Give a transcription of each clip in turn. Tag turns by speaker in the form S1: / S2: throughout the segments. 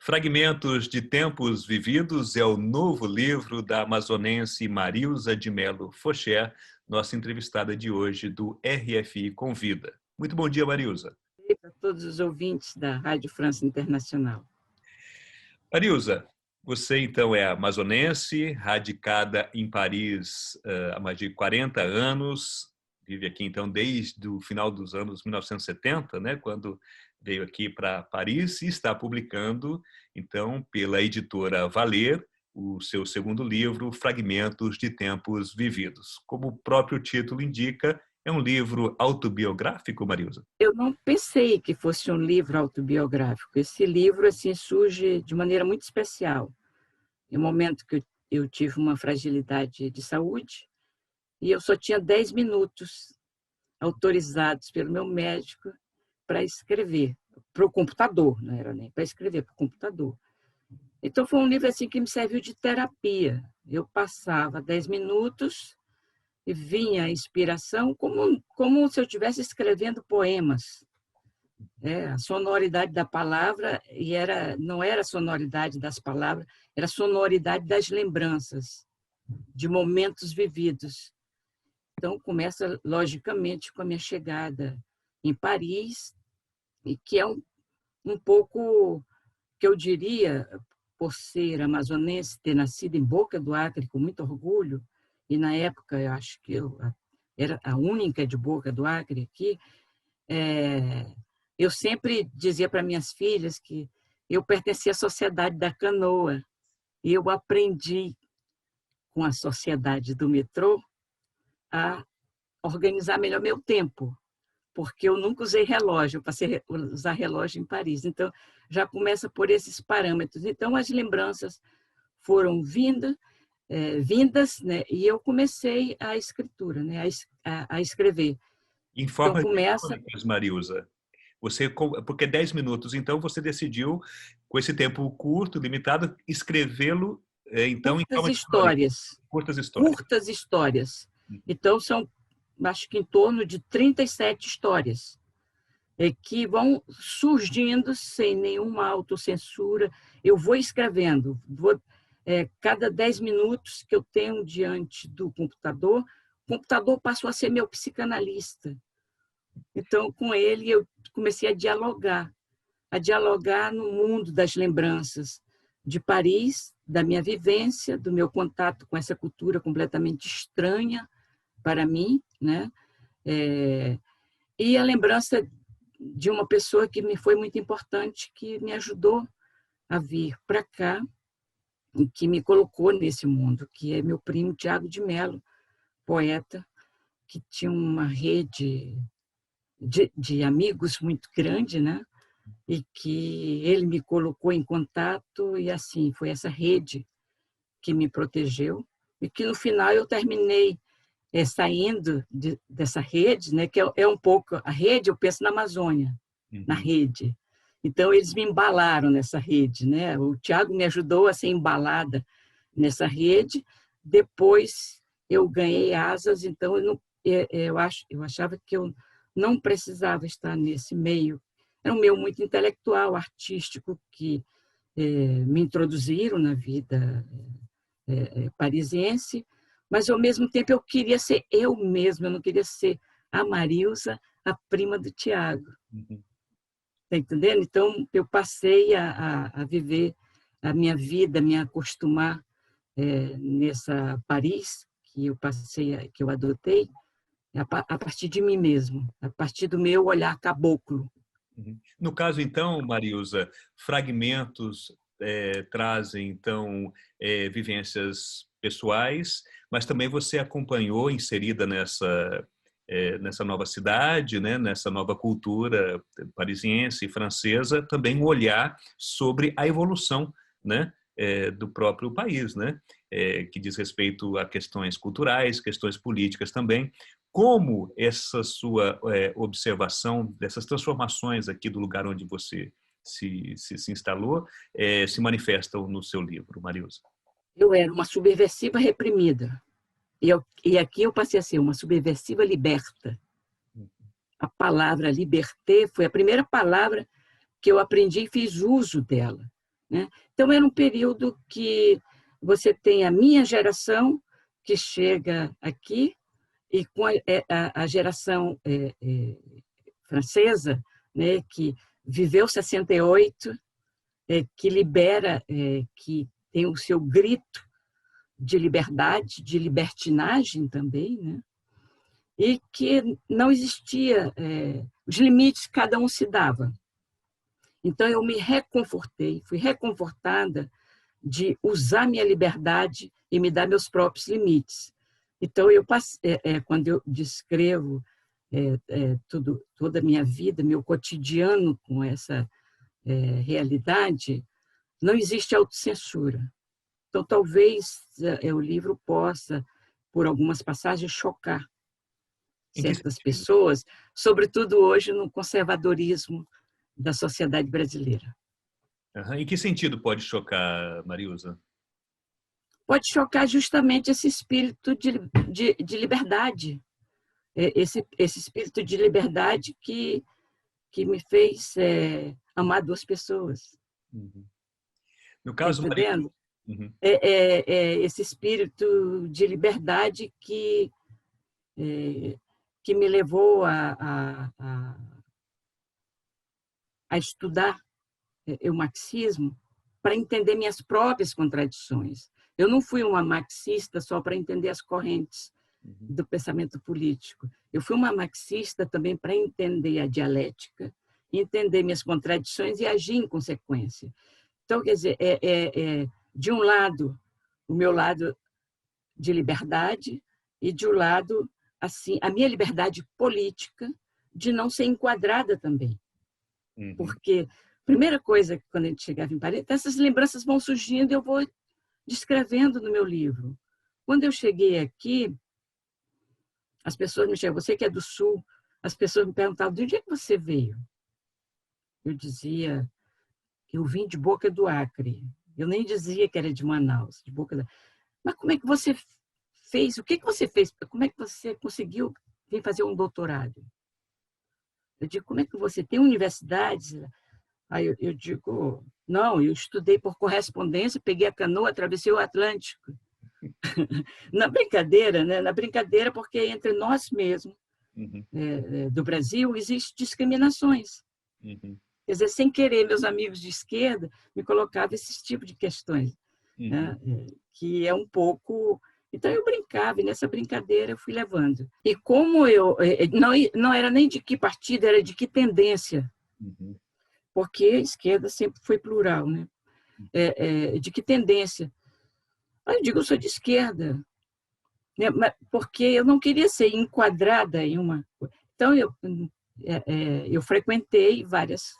S1: Fragmentos de Tempos Vividos é o novo livro da amazonense Marilza de Mello Focher, nossa entrevistada de hoje do RFI Convida. Muito bom dia, Marilza.
S2: Para todos os ouvintes da Rádio França Internacional.
S1: Marilza, você então é amazonense, radicada em Paris há mais de 40 anos, vive aqui então desde o final dos anos 1970, né, quando veio aqui para Paris e está publicando então pela editora Valer o seu segundo livro, Fragmentos de Tempos Vividos. Como o próprio título indica, é um livro autobiográfico, Marilza?
S2: Eu não pensei que fosse um livro autobiográfico. Esse livro assim surge de maneira muito especial. No momento que eu tive uma fragilidade de saúde e eu só tinha 10 minutos autorizados pelo meu médico para escrever para o computador, não era nem para escrever para o computador. Então foi um livro assim que me serviu de terapia. Eu passava 10 minutos e vinha a inspiração como se eu estivesse escrevendo poemas. A sonoridade da palavra não era a sonoridade das palavras, era a sonoridade das lembranças, de momentos vividos. Então, começa, logicamente, com a minha chegada em Paris, e que é um pouco, que eu diria, por ser amazonense, ter nascido em Boca do Acre com muito orgulho, e na época eu acho que eu era a única de Boca do Acre aqui, eu sempre dizia para minhas filhas que eu pertencia à sociedade da canoa, e eu aprendi com a sociedade do metrô a organizar melhor meu tempo, porque eu nunca usei relógio, eu passei a usar relógio em Paris. Então, já começa por esses parâmetros. Então, as lembranças foram vindas, né? E eu comecei a escritura, né? A escrever.
S1: Em forma
S2: então, começa...
S1: de Marilza. Porque 10 minutos, então você decidiu, com esse tempo curto, limitado, escrevê-lo então em forma de
S2: histórias.
S1: Curtas histórias.
S2: Curtas histórias. Então, são, acho que em torno de 37 histórias que vão surgindo sem nenhuma autocensura. Eu vou escrevendo, cada 10 minutos que eu tenho diante do computador, o computador passou a ser meu psicanalista. Então, com ele, eu comecei a dialogar no mundo das lembranças de Paris, da minha vivência, do meu contato com essa cultura completamente estranha para mim, né? E a lembrança de uma pessoa que me foi muito importante, que me ajudou a vir para cá e que me colocou nesse mundo, que é meu primo Tiago de Mello, poeta, que tinha uma rede de amigos muito grande, né? E que ele me colocou em contato, e assim, foi essa rede que me protegeu, e que no final eu terminei saindo dessa rede, né, que é um pouco a rede, eu penso na Amazônia, na rede. Então, eles me embalaram nessa rede, né? O Tiago me ajudou a ser embalada nessa rede, depois eu ganhei asas, então eu achava que eu não precisava estar nesse meio. Era um meio muito intelectual, artístico, que me introduziram na vida parisiense, mas, ao mesmo tempo, eu queria ser eu mesma, eu não queria ser a Marilza, a prima do Tiago. Está entendendo? Então, eu passei a viver a minha vida, me acostumar nessa Paris que eu adotei, a partir de mim mesmo, a partir do meu olhar caboclo.
S1: No caso, então, Marilza, fragmentos trazem, então, vivências pessoais, mas também você acompanhou, inserida nessa nova cidade, né, nessa nova cultura parisiense e francesa, também um olhar sobre a evolução, né, do próprio país, né, que diz respeito a questões culturais, questões políticas também. Como essa sua observação dessas transformações aqui do lugar onde você se instalou se manifestam no seu livro, Marilza?
S2: Eu era uma subversiva reprimida. E aqui eu passei a ser uma subversiva liberta. A palavra liberté foi a primeira palavra que eu aprendi e fiz uso dela. né? Então, era um período que você tem a minha geração, que chega aqui, e com a geração francesa, né, que viveu 68, que libera, que tem o seu grito de liberdade, de libertinagem também, né? E que não existia, os limites cada um se dava. Então, eu me reconfortei, fui reconfortada de usar minha liberdade e me dar meus próprios limites. Então, quando eu descrevo toda a minha vida, meu cotidiano com essa realidade, não existe autocensura. Então, talvez o livro possa, por algumas passagens, chocar certas pessoas, sobretudo hoje no conservadorismo da sociedade brasileira.
S1: Uhum. Em que sentido pode chocar, Mariusa?
S2: Pode chocar justamente esse espírito de liberdade, esse espírito de liberdade que me fez amar duas pessoas.
S1: Uhum. No
S2: Está
S1: caso, Mariusa,
S2: entendendo? Esse espírito de liberdade que me levou a estudar o marxismo para entender minhas próprias contradições. Eu não fui uma marxista só para entender as correntes do pensamento político. Eu fui uma marxista também para entender a dialética, entender minhas contradições e agir em consequência. Então, quer dizer, de um lado, o meu lado de liberdade, e de um lado, assim, a minha liberdade política de não ser enquadrada também. Porque a primeira coisa, quando a gente chegava em Paris, essas lembranças vão surgindo e eu vou descrevendo no meu livro. Quando eu cheguei aqui, as pessoas me chamam, você que é do Sul, as pessoas me perguntavam, de onde é que você veio? Eu dizia, eu vim de Boca do Acre. Eu nem dizia que era de Manaus, de Boca do... Mas como é que você fez? O que você fez? Como é que você conseguiu vir fazer um doutorado? Eu digo, como é que você tem universidades? Aí eu digo, não, eu estudei por correspondência, peguei a canoa, atravessei o Atlântico. Na brincadeira, né? Na brincadeira, porque entre nós mesmos, do Brasil, existem discriminações. Quer dizer, sem querer, meus amigos de esquerda me colocavam esse tipo de questões, né? Que é um pouco... Então, eu brincava, e nessa brincadeira eu fui levando. E como eu... Não era nem de que partido, era de que tendência. Porque a esquerda sempre foi plural, né? De que tendência? Aí eu digo, eu sou de esquerda, né? Porque eu não queria ser enquadrada em uma... Então, eu frequentei várias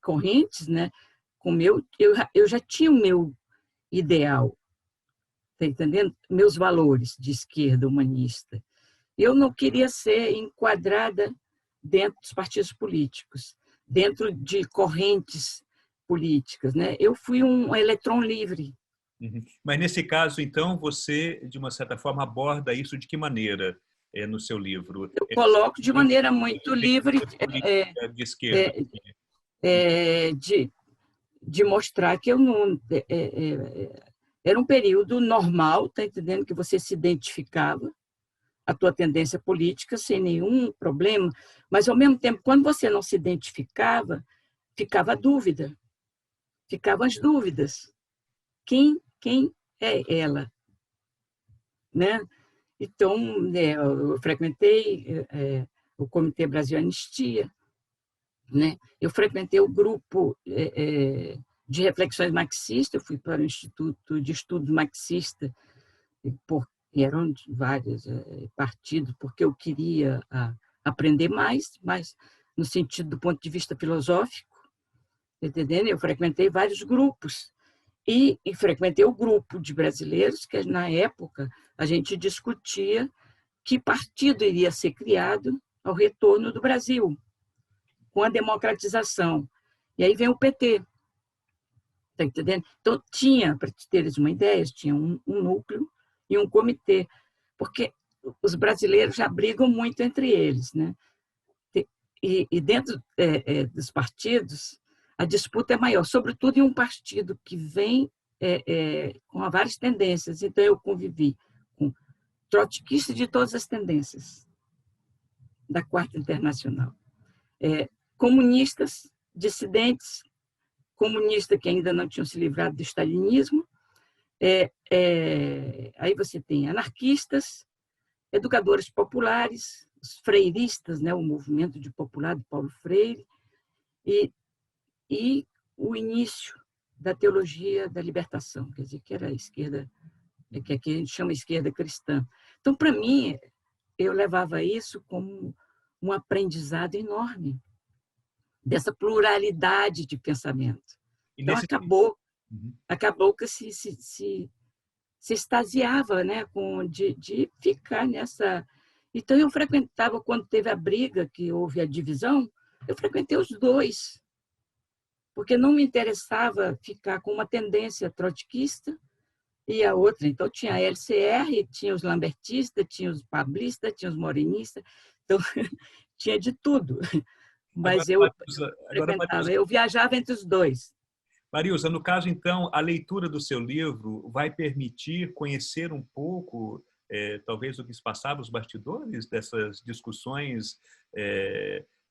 S2: correntes, né? Eu já tinha o meu ideal, tá entendendo? Meus valores de esquerda humanista. Eu não queria ser enquadrada dentro dos partidos políticos, dentro de correntes políticas, né? Eu fui um eletrão livre.
S1: Mas nesse caso, então, você, de uma certa forma, aborda isso de que maneira no seu livro?
S2: Eu coloco de maneira muito livre
S1: de esquerda.
S2: De mostrar que eu não... era um período normal, tá entendendo? Que você se identificava, a tua tendência política sem nenhum problema, mas, ao mesmo tempo, quando você não se identificava, ficava a dúvida, ficavam as dúvidas. Quem é ela? Né? Então, eu frequentei o Comitê Brasil Anistia, né? Eu frequentei o grupo de reflexões marxistas, eu fui para o Instituto de Estudos Marxistas, e eram vários partidos, porque eu queria aprender mais, mas no sentido do ponto de vista filosófico, entendendo? Eu frequentei vários grupos e frequentei o grupo de brasileiros que, na época, a gente discutia que partido iria ser criado ao retorno do Brasil, com a democratização. E aí vem o PT. Está entendendo? Então, tinha, para teres uma ideia, tinha um núcleo e um comitê, porque os brasileiros já brigam muito entre eles, né? E dentro dos partidos, a disputa é maior, sobretudo em um partido que vem com várias tendências. Então, eu convivi com trotskistas de todas as tendências da Quarta Internacional, comunistas, dissidentes, comunistas que ainda não tinham se livrado do stalinismo, aí você tem anarquistas, educadores populares, os freiristas, né, o movimento de popular de Paulo Freire, e o início da teologia da libertação, quer dizer, que era a esquerda, que aqui a gente chama esquerda cristã. Então, para mim, eu levava isso como um aprendizado enorme dessa pluralidade de pensamento. Então, acabou que se extasiava, né, de ficar nessa... Então, eu frequentava, quando teve a briga, que houve a divisão, eu frequentei os dois, porque não me interessava ficar com uma tendência trotskista e a outra. Então, tinha a LCR, tinha os lambertistas, tinha os pablistas, tinha os morenistas, então, tinha de tudo. Mas eu viajava entre os dois.
S1: Marilza, no caso, então, a leitura do seu livro vai permitir conhecer um pouco, talvez, o que se passava nos bastidores dessas discussões?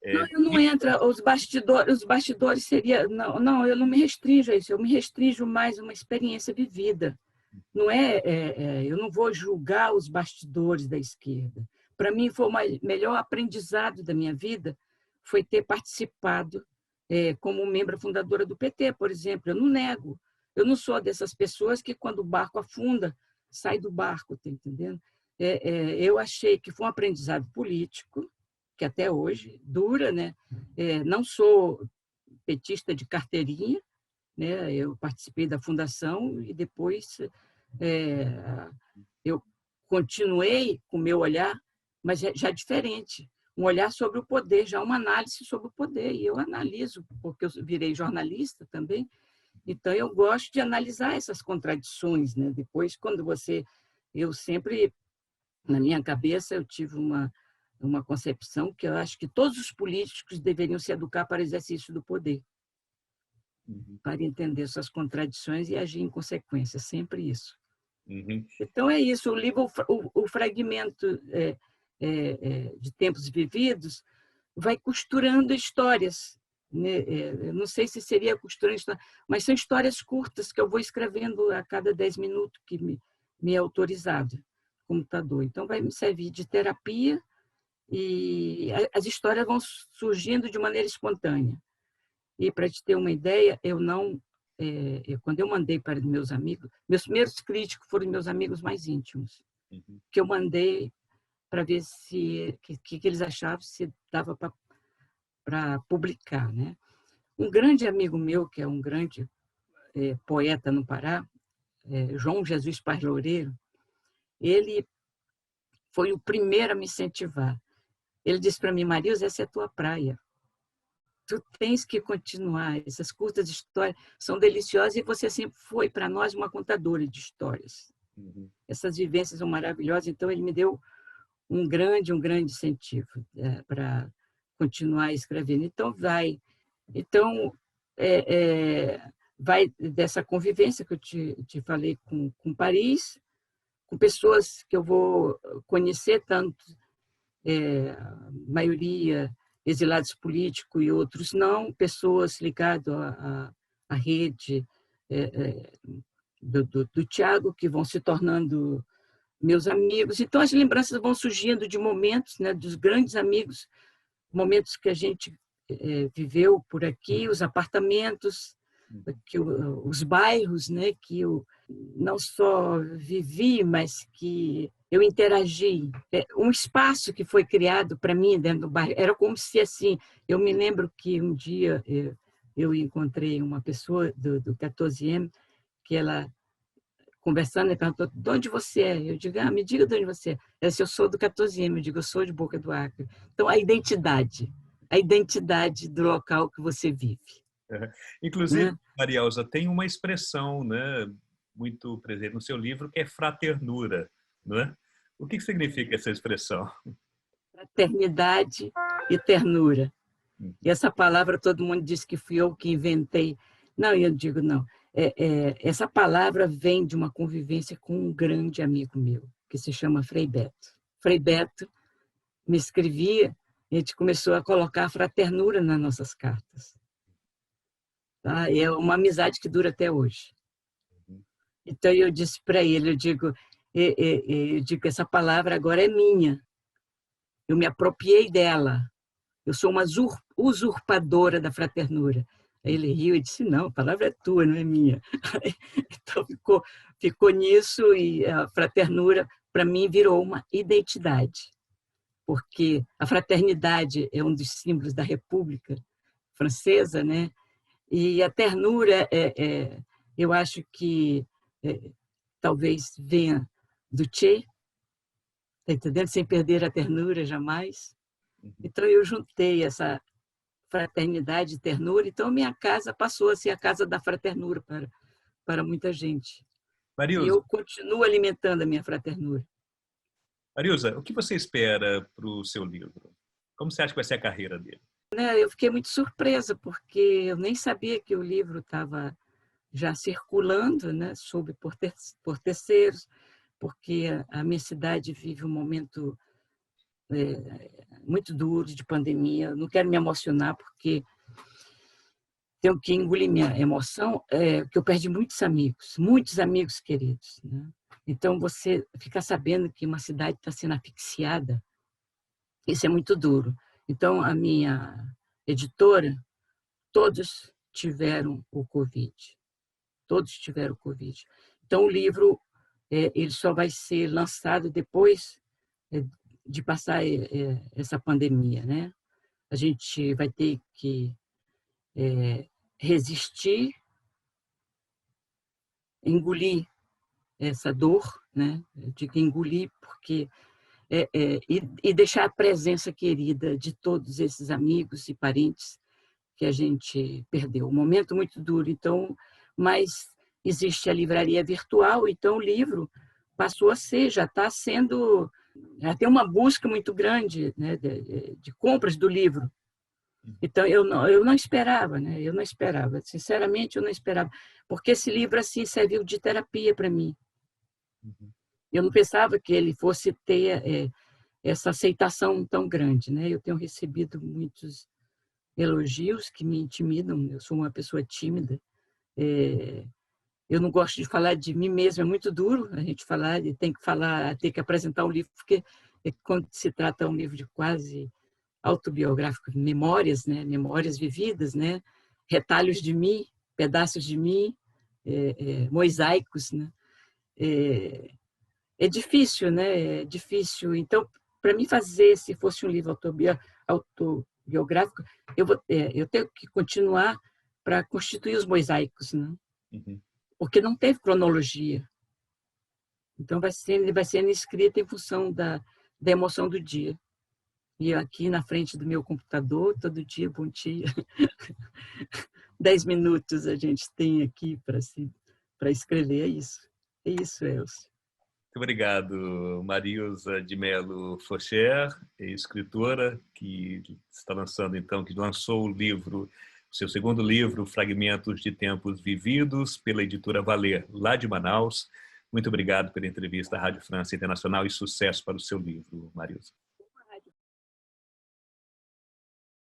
S2: Não, eu não entro. Os bastidores seria... Não, eu não me restringo a isso. Eu me restringo mais a uma experiência vivida. Não eu não vou julgar os bastidores da esquerda. Para mim, foi o melhor aprendizado da minha vida foi ter participado como membro fundadora do PT, por exemplo. Eu não nego. Eu não sou dessas pessoas que, quando o barco afunda, sai do barco, tá entendendo? Eu achei que foi um aprendizado político, que até hoje dura, né? Não sou petista de carteirinha, né? Eu participei da fundação e depois eu continuei com o meu olhar, mas já diferente. Um olhar sobre o poder, já uma análise sobre o poder. E eu analiso, porque eu virei jornalista também, então eu gosto de analisar essas contradições, né? Depois, quando eu sempre, na minha cabeça, eu tive uma concepção que eu acho que todos os políticos deveriam se educar para o exercício do poder, para entender suas contradições e agir em consequência, sempre isso. Então, é isso. O livro, o fragmento de tempos vividos, vai costurando histórias. Né? Eu não sei se seria costurando histórias, mas são histórias curtas que eu vou escrevendo a cada 10 minutos que me é autorizado no computador. Então, vai me servir de terapia e as histórias vão surgindo de maneira espontânea. E, para te ter uma ideia, quando eu mandei para meus amigos, meus primeiros críticos foram meus amigos mais íntimos, que eu mandei para ver que eles achavam, se dava para publicar, né? Um grande amigo meu, que é um grande poeta no Pará, João Jesus Paz Loureiro, ele foi o primeiro a me incentivar. Ele disse para mim: Marilza, essa é a tua praia. Tu tens que continuar. Essas curtas histórias são deliciosas e você sempre foi, para nós, uma contadora de histórias. Essas vivências são maravilhosas. Então, ele me deu um grande incentivo para continuar escrevendo. Então, vai dessa convivência que eu te falei com Paris, com pessoas que eu vou conhecer, tanto a maioria exilados políticos e outros não, pessoas ligadas à rede do Tiago, que vão se tornando meus amigos. Então, as lembranças vão surgindo de momentos, né, dos grandes amigos, momentos que a gente viveu por aqui, os apartamentos, os bairros, né, que eu não só vivi, mas que eu interagi. Um espaço que foi criado para mim dentro do bairro, era como se, assim, eu me lembro que um dia eu encontrei uma pessoa do 14M, que ela, conversando, ela perguntou: de onde você é? Eu digo: me diga de onde você é. Ela disse: eu sou do 14M. Eu digo: eu sou de Boca do Acre. Então, a identidade do local que você vive.
S1: Inclusive, Marielza, tem uma expressão, né, muito presente no seu livro, que é fraternura. Não é? O que significa essa expressão?
S2: Fraternidade e ternura. E essa palavra, todo mundo diz que fui eu que inventei. Não, eu digo, não. Essa palavra vem de uma convivência com um grande amigo meu, que se chama Frei Beto. Frei Beto me escrevia, a gente começou a colocar a fraternura nas nossas cartas. Tá? E é uma amizade que dura até hoje. Então, eu disse para ele, eu digo, essa palavra agora é minha. Eu me apropriei dela. Eu sou uma usurpadora da fraternura. Aí ele riu e disse, não, a palavra é tua, não é minha. Então, ficou nisso, e a fraternura, para mim, virou uma identidade. Porque a fraternidade é um dos símbolos da República Francesa, né? E a ternura, eu acho que talvez venha do Che, tá entendendo? Sem perder a ternura jamais. Então, eu juntei essa fraternidade e ternura. Então, minha casa passou a ser a casa da fraternura para muita gente. E
S1: Marilza,
S2: eu continuo alimentando a minha fraternura.
S1: Marilza, o que você espera para o seu livro? Como você acha que vai ser a carreira dele?
S2: Eu fiquei muito surpresa, porque eu nem sabia que o livro estava já circulando, né, por terceiros, porque a minha cidade vive um momento muito duro de pandemia. Não quero me emocionar, porque tenho que engolir minha emoção, porque eu perdi muitos amigos queridos, né? Então, você ficar sabendo que uma cidade está sendo asfixiada, isso é muito duro. Então, a minha editora, todos tiveram o Covid. Todos tiveram o Covid. Então, o livro ele só vai ser lançado depois de passar essa pandemia, né? A gente vai ter que resistir, engolir essa dor, né? Eu digo engolir porque e deixar a presença querida de todos esses amigos e parentes que a gente perdeu. Um momento muito duro. Então, mas existe a livraria virtual, então o livro passou a ser, já está sendo, já tem uma busca muito grande, né, de compras do livro. Então, eu não esperava, né? Eu não esperava, sinceramente, eu não esperava, porque esse livro assim serviu de terapia para mim. Eu não pensava que ele fosse ter essa aceitação tão grande, né? Eu tenho recebido muitos elogios que me intimidam. Eu sou uma pessoa tímida. Eu não gosto de falar de mim mesma, é muito duro a gente falar, e tem que apresentar um livro, porque quando se trata de um livro de quase autobiográfico, memórias, né? Memórias vividas, né? Retalhos de mim, pedaços de mim, mosaicos, né? É difícil, né? É difícil. Então, para mim fazer, se fosse um livro autobiográfico, eu tenho que continuar para constituir os mosaicos, né? Porque não teve cronologia. Então, ele vai sendo escrito em função da emoção do dia. E aqui na frente do meu computador, todo dia, bom dia. 10 minutos a gente tem aqui para escrever. É isso, Elcio.
S1: Muito obrigado, Marilza de Mello Focher, escritora que está lançando, então, que lançou o livro, o seu segundo livro, Fragmentos de Tempos Vividos, pela editora Valer, lá de Manaus. Muito obrigado pela entrevista à Rádio França Internacional e sucesso para o seu livro, Marilza.